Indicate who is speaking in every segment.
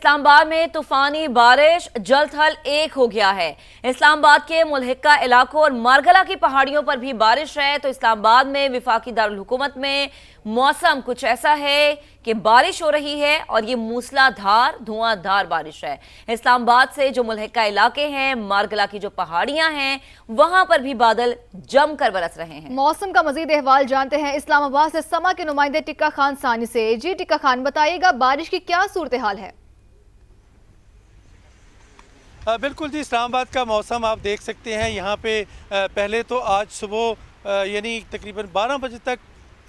Speaker 1: इस्लामाबाद में तूफानी बारिश जल थल एक हो गया है। इस्लामाबाद के मुल्हिका इलाकों और मारगला की पहाड़ियों पर भी बारिश है। तो इस्लामाबाद में विफाकी दारुल हुकूमत में मौसम कुछ ऐसा है कि बारिश हो रही है और ये मूसलाधार धुआंधार बारिश है। इस्लामाबाद से जो मुल्हिका इलाके हैं, मारगला की जो पहाड़ियां हैं, वहां पर भी बादल जमकर बरस रहे हैं।
Speaker 2: मौसम का मजीद अहवाल जानते हैं इस्लामाबाद से समा के नुमाइंदे टिक्का खान सानी से। जी टिक्का खान, बताइएगा बारिश की क्या सूरत हाल है?
Speaker 3: बिल्कुल जी, इस्लामाबाद का मौसम आप देख सकते हैं। यहाँ पे पहले तो आज सुबह यानी तकरीबन 12 बजे तक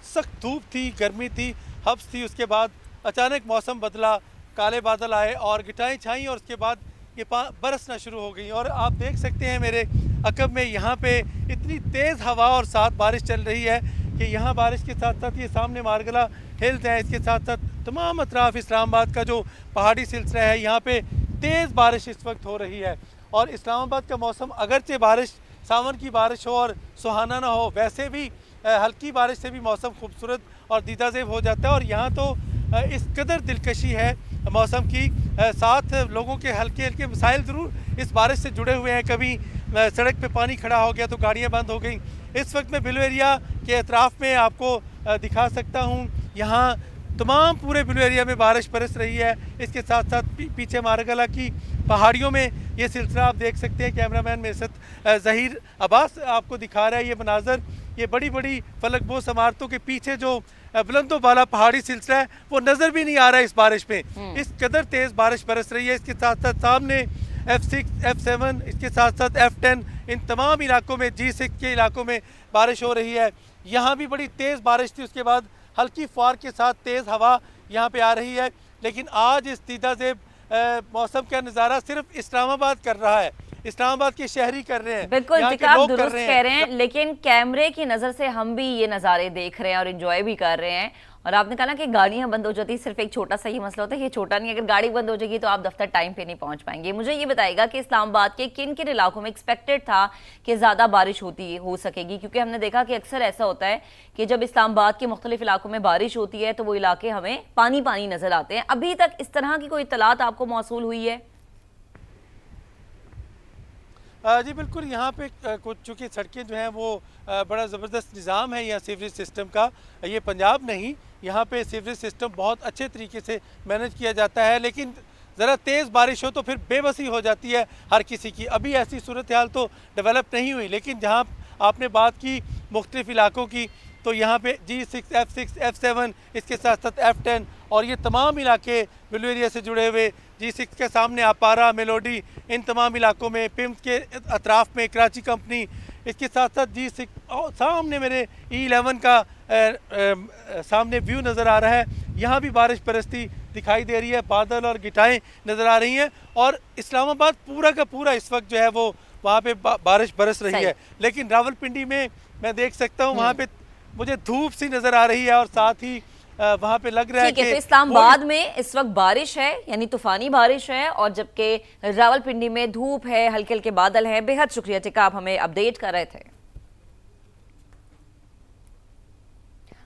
Speaker 3: सख्त धूप थी, गर्मी थी, हब्स थी। उसके बाद अचानक मौसम बदला, काले बादल आए और घटाएं छाई और उसके बाद ये बरसना शुरू हो गई। और आप देख सकते हैं मेरे अकब में यहाँ पे इतनी तेज़ हवा और साथ बारिश चल रही है कि यहाँ बारिश के साथ साथ ये सामने मारगला हिल्स है, इसके साथ साथ तमाम अतराफ़ इस्लामाबाद का जो पहाड़ी सिलसिला है, यहाँ पे तेज़ बारिश इस वक्त हो रही है। और इस्लामाबाद का मौसम अगरचे बारिश सावन की बारिश हो और सुहाना ना हो, वैसे भी हल्की बारिश से भी मौसम खूबसूरत और दीदाज़ेब हो जाता है। और यहाँ तो इस कदर दिलकशी है मौसम की, साथ लोगों के हल्के हल्के मसाइल ज़रूर इस बारिश से जुड़े हुए हैं। कभी सड़क पे पानी खड़ा हो गया तो गाड़ियाँ बंद हो गई। इस वक्त मैं बिलू एरिया के अतराफ़ में आपको दिखा सकता हूँ। यहाँ तमाम पूरे बिलू एरिया में बारिश बरस रही है। इसके साथ साथ पीछे मारगला की पहाड़ियों में ये सिलसिला आप देख सकते हैं। कैमरामैन मेरे साथ ज़हीर अब्बास आपको दिखा रहा है ये मनाजर। ये बड़ी बड़ी फलकबोस इमारतों के पीछे जो बुलंदो बाला पहाड़ी सिलसिला है वो नज़र भी नहीं आ रहा है इस बारिश में। इस कदर तेज़ बारिश बरस रही है। इसके साथ साथ सामने F6, F7, इसके साथ साथ F10, इन तमाम इलाकों में G6 के इलाकों में बारिश हो रही है। यहाँ भी बड़ी तेज़ बारिश थी, उसके बाद हल्की फुहार के साथ तेज़ हवा यहाँ पे आ रही है। लेकिन आज इस दीदाज़ेब मौसम का नज़ारा सिर्फ इस्लामाबाद कर रहा है, इस्लामाबाद के शहरी कर रहे हैं।
Speaker 1: बिल्कुल आप दुरुस्त कह रहे हैं, लेकिन कैमरे की नज़र से हम भी ये नज़ारे देख रहे हैं और एंजॉय भी कर रहे हैं। और आपने कहा ना कि गाड़ियां बंद हो जाती, सिर्फ एक छोटा सा ही मसला होता है, ये छोटा नहीं। अगर गाड़ी बंद हो जाएगी तो आप दफ्तर टाइम पे नहीं पहुंच पाएंगे। मुझे ये बताइएगा कि इस्लामाबाद के किन किन इलाकों में एक्सपेक्टेड था कि ज़्यादा बारिश हो सकेगी? क्योंकि हमने देखा कि अक्सर ऐसा होता है कि जब इस्लामाबाद के मुख्तलिफ इलाकों में बारिश होती है तो वो इलाके हमें पानी पानी नजर आते हैं। अभी तक इस तरह की कोई इत्तलात आपको मौसूल हुई है?
Speaker 3: जी बिल्कुल, यहाँ पे कुछ चूँकि सड़कें जो हैं वो बड़ा ज़बरदस्त निज़ाम है यहाँ सीवरेज सिस्टम का। ये पंजाब नहीं, यहाँ पे सीवरेज सिस्टम बहुत अच्छे तरीके से मैनेज किया जाता है। लेकिन ज़रा तेज़ बारिश हो तो फिर बेबसी हो जाती है हर किसी की। अभी ऐसी सूरत हाल तो डेवलप नहीं हुई। लेकिन जहाँ आपने बात की मुख्तलिफ इलाकों की, तो यहाँ पे G6, F6, F7, इसके साथ साथ F10 और ये तमाम इलाके बिलू एरिया से जुड़े हुए, G6 के सामने अपारा, मेलोडी, इन तमाम इलाकों में, पिम्स के अतराफ़ में कराची कंपनी, इसके साथ साथ G6 और सामने मेरे E11 का सामने व्यू नज़र आ रहा है। यहाँ भी बारिश बरसती दिखाई दे रही है, बादल और घटाएँ नज़र आ रही हैं। और इस्लामाबाद पूरा का पूरा इस वक्त जो है वो वहाँ पे बारिश बरस रही है। लेकिन रावलपिंडी में मैं देख सकता हूँ वहाँ पे मुझे धूप सी नज़र आ रही है और साथ ही वहाँ पे लग रहा है कि
Speaker 1: तो इस्लामाबाद में इस वक्त बारिश है, यानी तूफानी बारिश है, और जबकि रावलपिंडी में धूप है, हल्के हल्के बादल हैं। बेहद शुक्रिया टिका, आप हमें अपडेट कर रहे थे।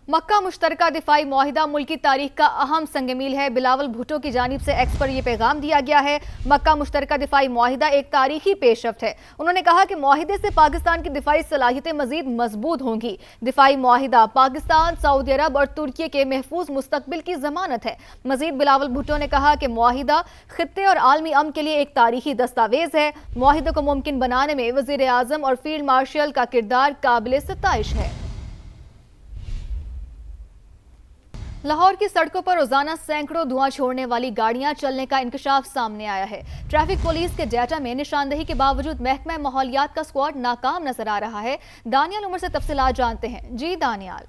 Speaker 2: मक्का मुश्तरका दिफाई मुआहिदा मुल्क की तारीख का अहम संगमील है। बिलावल भुट्टो की जानिब से एक्स पर यह पैगाम दिया गया है। मक्का मुश्तरका दिफाई मुआहिदा एक तारीखी पेशरफ्त है। उन्होंने कहा कि मुआहिदे से पाकिस्तान की दिफाई सलाहियतें मजीद मजबूत होंगी। दिफाई मुआहिदा पाकिस्तान, सऊदी अरब और तुर्की के महफूज मुस्तकबिल की जमानत है। मजीद बिलावल भुट्टो ने कहा कि मुआहिदा खित्ते और आलमी अमन के लिए एक तारीखी दस्तावेज है। मुआहिदे को मुमकिन बनाने में वजीर आजम और फील्ड मार्शल का किरदार काबिल सताइश है। लाहौर की सड़कों पर रोजाना सैकड़ों धुआं छोड़ने वाली गाड़ियां चलने का इंकशाफ सामने आया है। ट्रैफिक पुलिस के डाटा में निशानदेही के बावजूद महकमा माहौलियात का स्क्वाड नाकाम नजर आ रहा है। दानियाल उमर से तफसीलात जानते हैं। जी दानियाल।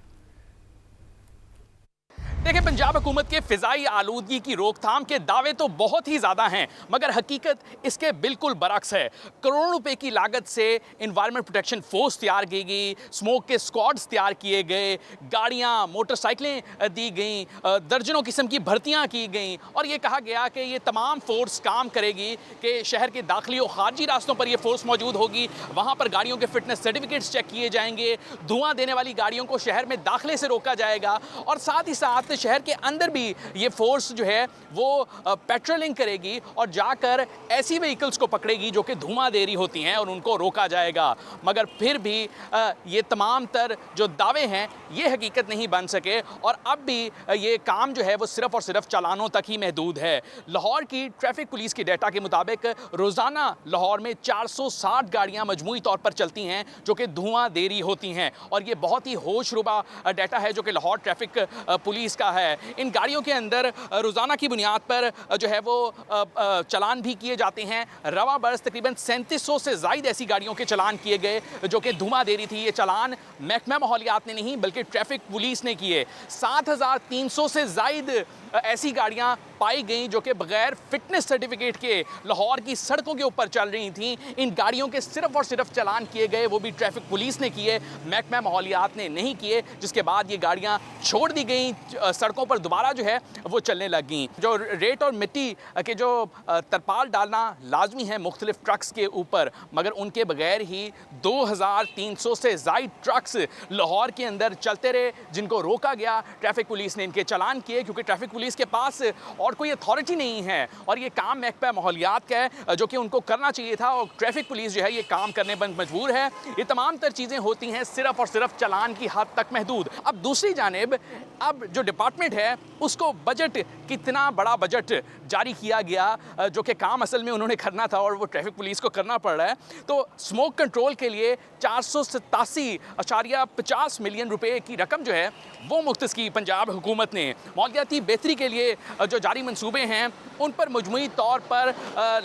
Speaker 4: देखिए, पंजाब हुकूमत के फ़िज़ाई आलूदगी की रोकथाम के दावे तो बहुत ही ज़्यादा हैं, मगर हकीकत इसके बिल्कुल बरक्स है। करोड़ों रुपए की लागत से इन्वायरमेंट प्रोटेक्शन फोर्स तैयार की गई, स्मोक के स्क्वाड्स तैयार किए गए, गाड़ियाँ, मोटरसाइकिलें दी गई, दर्जनों किस्म की भर्तियाँ की गई और ये कहा गया कि ये तमाम फोर्स काम करेगी कि शहर के दाखिली और खारजी रास्तों पर ये फोर्स मौजूद होगी। वहाँ पर गाड़ियों के फिटनेस सर्टिफिकेट्स चेक किए जाएंगे, धुआं देने वाली गाड़ियों को शहर में दाखिले से रोका जाएगा और साथ ही साथ साथ शहर के अंदर भी ये फोर्स जो है वो पेट्रोलिंग करेगी और जाकर ऐसी व्हीकल्स को पकड़ेगी जो कि धुआं दे रही होती हैं और उनको रोका जाएगा। मगर फिर भी ये तमाम तर जो दावे हैं ये हकीकत नहीं बन सके और अब भी ये काम जो है वो सिर्फ और सिर्फ चालानों तक ही महदूद है। लाहौर की ट्रैफिक पुलिस के डेटा के मुताबिक रोज़ाना लाहौर में 460 गाड़ियां मजमूई तौर पर चलती हैं जो कि धुआं दे रही होती हैं और ये बहुत ही होशरुबा डेटा है जो कि लाहौर ट्रैफिक पुलिस का है। इन गाड़ियों के अंदर रोज़ाना की बुनियाद पर जो है वो चालान भी किए जाते हैं। रवा बरस तकरीबन 3700 से ज़ायद ऐसी गाड़ियों के चालान किए गए जो कि धुआं दे रही थी। ये चालान महकमा माहौलियात ने नहीं बल्कि ट्रैफिक पुलिस ने किए। 7300 से ज़ायद ऐसी गाड़ियां पाई गई जो कि बगैर फिटनेस सर्टिफिकेट के लाहौर की सड़कों के ऊपर चल रही थीं। इन गाड़ियों के सिर्फ और सिर्फ चालान किए गए, वो भी ट्रैफिक पुलिस ने किए, महकमा माहौलियात ने नहीं किए, जिसके बाद ये गाड़ियां छोड़ दी गई, सड़कों पर दोबारा जो है वो चलने लग गई। जो रेत और मिट्टी के जो तरपाल डालना लाजमी है मुख्तलिफ ट्रक्स के ऊपर, मगर उनके बगैर ही 2300 से ज़ायद ट्रक्स लाहौर के अंदर चलते रहे, जिनको रोका गया। ट्रैफिक पुलिस ने इनके चालान किए क्योंकि ट्रैफिक पुलिस के पास और कोई अथॉरिटी नहीं है और ये काम महकमा माहौलियात का है जो कि उनको करना चाहिए था और ट्रैफिक पुलिस जो है ये काम करने पर मजबूर है। ये तमाम तर चीज़ें होती हैं सिर्फ और सिर्फ चालान की हद तक महदूद। अब दूसरी जानिब अब जो डिपार्टमेंट है उसको बजट, कितना बड़ा बजट जारी किया गया जो कि काम असल में उन्होंने करना था और वो ट्रैफिक पुलिस को करना पड़ रहा है। तो स्मोक कंट्रोल के लिए 487.50 मिलियन रुपए की रकम जो है वो मुख्तस की पंजाब हुकूमत ने। माहौलियाती बेहतरी के लिए जो जारी मंसूबे हैं उन पर मजमूई तौर पर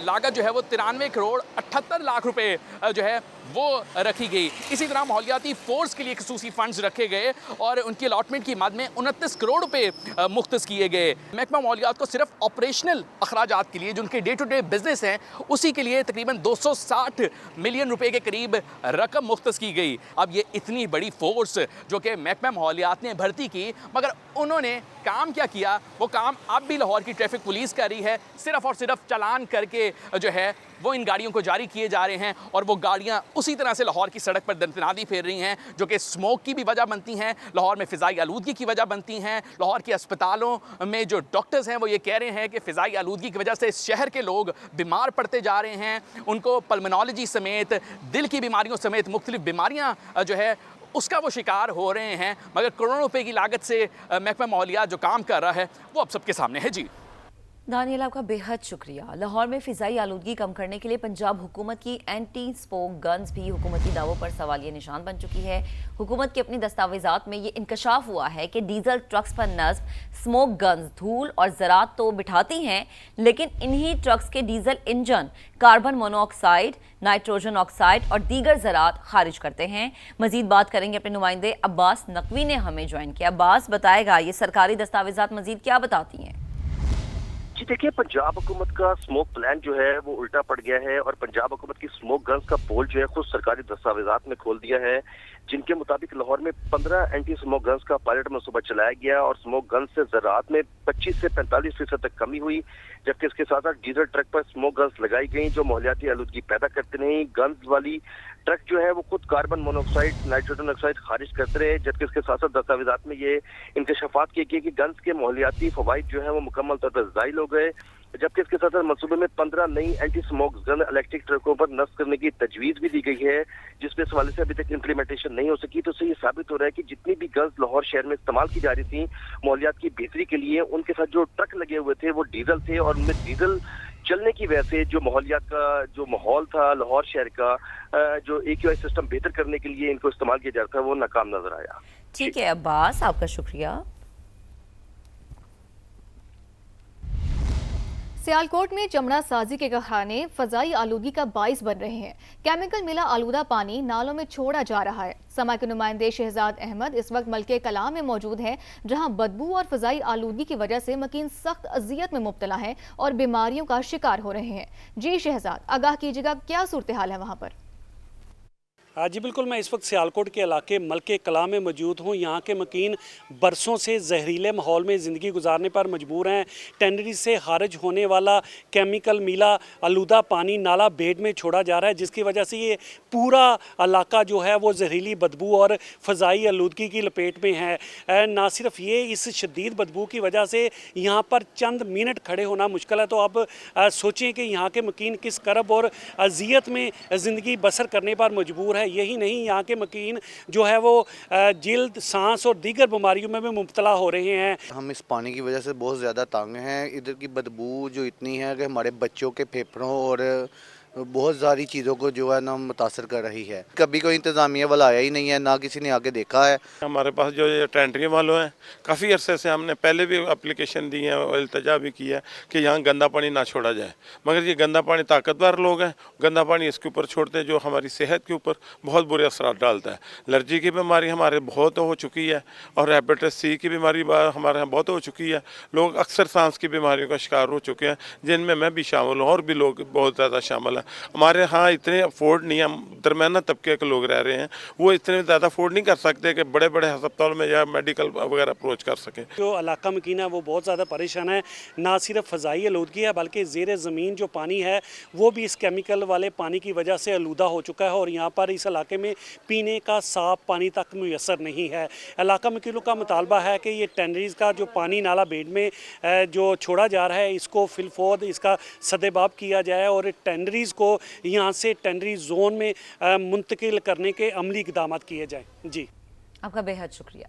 Speaker 4: लागत जो है वो 93 करोड़ 78 लाख रुपए जो है वो रखी गई। इसी तरह माहौलियाती फोर्स के लिए खसूसी फंड्स रखे गए और उनकी अलॉटमेंट की मद में 29 करोड़ रुपए मुख्तस किए गए। महकमा माहौलियात को सिर्फ ऑपरेशनल अखराजात के लिए जो उनके डे टू डे बिजनेस हैं उसी के लिए तकरीबन 260 मिलियन रुपए के करीब रकम मुख्तस की गई। अब ये इतनी बड़ी फोर्स जो कि महकमा माहौलियात ने भर्ती की, मगर उन्होंने काम क्या किया? वो काम अब भी लाहौर की ट्रैफिक पुलिस कर रही है। सिर्फ और सिर्फ चालान करके जो है वो इन गाड़ियों को जारी किए जा रहे हैं और वो गाड़ियां उसी तरह से लाहौर की सड़क पर दनदनादी फेर रही हैं जो कि स्मोक की भी वजह बनती हैं, लाहौर में फ़िज़ाई आलूदगी की वजह बनती हैं। लाहौर के अस्पतालों में जो डॉक्टर्स हैं वो ये कह रहे हैं कि फ़िज़ाई आलूदगी की वजह से इस शहर के लोग बीमार पड़ते जा रहे हैं, उनको पल्मोनोलॉजी समेत, दिल की बीमारियों समेत मुख्तलिफ बीमारियाँ जो है उसका वो शिकार हो रहे हैं। मगर करोड़ों रुपए की लागत से महकमा माहौलियात जो काम कर रहा है वो अब सबके सामने है। जी
Speaker 1: दानियल, आपका बेहद शुक्रिया। लाहौर में फ़िज़ाई आलूदगी कम करने के लिए पंजाब हुकूमत की एंटी स्मोक गन्स भी हुकूमती दावों पर सवालिया निशान बन चुकी है। हुकूमत के अपनी दस्तावेजात में ये इंकशाफ हुआ है कि डीजल ट्रक्स पर नस्ब स्मोक गन्स धूल और ज़रात तो बिठाती हैं, लेकिन इन्हीं ट्रक्स के diesel engine carbon monoxide, nitrogen oxide और दीगर ज़रात खारिज करते हैं। मजीद बात करेंगे अपने नुमाइंदे अब्बास नकवी ने हमें ज्वाइन किया। अब्बास बताएगा ये सरकारी दस्तावेजात मजीद क्या बताती हैं?
Speaker 5: जी देखिए, पंजाब हुकूमत का स्मोक प्लान जो है वो उल्टा पड़ गया है और पंजाब हुकूमत की स्मोक गन्स का पोल जो है खुद सरकारी दस्तावेजात में खोल दिया है, जिनके मुताबिक लाहौर में 15 एंटी स्मोक गन्स का पायलट मनसूबा चलाया गया और स्मोक गन्स से ज़राअत में 25 से 45% तक कमी हुई, जबकि इसके साथ साथ डीजल ट्रक पर स्मोक गन्स लगाई गई जो माहौलियाती आलूदगी पैदा करते नहीं। गन्स वाली ट्रक जो है वो खुद कार्बन मोनोऑक्साइड, नाइट्रोजन ऑक्साइड खारिज करते रहे, जबकि इसके साथ साथ दस्तावेजात में ये इंकशाफात किए गए कि गन्स के माहौलियाती फवाइद जो है वो मुकम्मल तौर पर ज़ाइल हो गए, जबकि इसके साथ साथ मनसूबे में 15 नई एंटी स्मोक गन इलेक्ट्रिक ट्रकों पर नस्ब करने की तजवीज़ भी दी गई है, जिसपे इस हवाले से अभी तक इम्प्लीमेंटेशन नहीं हो सकी। तो इससे ये साबित हो रहा है कि जितनी भी गन्स लाहौर शहर में इस्तेमाल की जा रही थी माहौलियात की बेहतरी के लिए, उनके साथ जो ट्रक लगे हुए थे वो डीजल थे और उनमें डीजल चलने की वजह से जो माहौलियात का जो माहौल था लाहौर शहर का, जो AQI सिस्टम बेहतर करने के लिए इनको इस्तेमाल किया जाता है वो नाकाम नजर आया।
Speaker 1: ठीक है अब्बास, आपका शुक्रिया।
Speaker 2: सियालकोट में चमड़ा साजी के कारखाने फजाई आलूगी का बाइस बन रहे हैं। केमिकल मिला आलूदा पानी नालों में छोड़ा जा रहा है। समा के नुमाइंदे शहजाद अहमद इस वक्त मलके कलाम में मौजूद हैं, जहां बदबू और फजाई आलूगी की वजह से मकीन सख्त अजियत में मुब्तला हैं और बीमारियों का शिकार हो रहे हैं। जी शहजाद, आगाह कीजिएगा क्या सूरत हाल है वहां पर?
Speaker 6: जी बिल्कुल, मैं इस वक्त सियालकोट के इलाके मलके कला में मौजूद हूँ। यहाँ के मकीन बरसों से जहरीले माहौल में ज़िंदगी गुजारने पर मजबूर हैं। टेनरीज से खारिज होने वाला केमिकल मिला आलूदा पानी नाला बेड में छोड़ा जा रहा है, जिसकी वजह से ये पूरा इलाका जो है वो जहरीली बदबू और फ़ज़ाई आलूदगी की लपेट में है। ना सिर्फ ये, इस शदीद बदबू की वजह से यहाँ पर चंद मिनट खड़े होना मुश्किल है। तो अब सोचें कि यहाँ के मकीन किस करब और अजियत में ज़िंदगी बसर करने पर मजबूर है। यही नहीं, यहाँ के मकीन जो है वो जिल्द, सांस और दीगर बीमारियों में भी मुब्तला हो रहे हैं।
Speaker 7: हम इस पानी की वजह से बहुत ज़्यादा तंग हैं। इधर की बदबू जो इतनी है कि हमारे बच्चों के फेफड़ों और बहुत सारी चीज़ों को जो है ना मुतासर कर रही है। कभी कोई इंतज़ामिया वाला आया ही नहीं है, ना किसी ने आके देखा है।
Speaker 8: हमारे पास जो ये टेंटरी वालों हैं, काफ़ी अरसे से हमने पहले भी एप्लीकेशन दी है और इल्तजा भी की है कि यहाँ गंदा पानी ना छोड़ा जाए, मगर ये गंदा पानी ताकतवर लोग हैं, गंदा पानी इसके ऊपर छोड़ते हैं जो हमारी सेहत के ऊपर बहुत बुरे असर डालता है। एलर्जी की बीमारी हमारे बहुत हो चुकी है और हेपेटाइटिस सी की बीमारी हमारे यहाँ बहुत हो चुकी है। लोग अक्सर सांस की बीमारियों का शिकार हो चुके हैं, जिनमें मैं भी शामिल हूँ और भी लोग बहुत ज़्यादा शामिल हैं। हमारे यहाँ इतने अफोर्ड नहीं, हम दरमियाना तबके के लोग रह रहे हैं, वो इतने ज़्यादा अफोर्ड नहीं कर सकते कि बड़े बड़े अस्पताल में या मेडिकल वगैरह अप्रोच कर सकें।
Speaker 6: जो इलाका मकीन है वो बहुत ज़्यादा परेशान है। ना सिर्फ फ़ज़ाई आलूदगी है बल्कि ज़ेर ज़मीन जो पानी है वो भी इस केमिकल वाले पानी की वजह से आलूदा हो चुका है और यहाँ पर इस इलाके में पीने का साफ़ पानी तक मुयसर नहीं है। इलाका मकीनों का मुतालबा है कि ये टेनरीज का जो पानी नाला बेड में जो छोड़ा जा रहा है इसको फिलफौद इसका सदेबाब किया जाए और टेनरीज को यहाँ से टेनरी जोन में मुंतकिल करने के अमली इक़दाम किए जाएँ। जी,
Speaker 1: आपका बेहद शुक्रिया।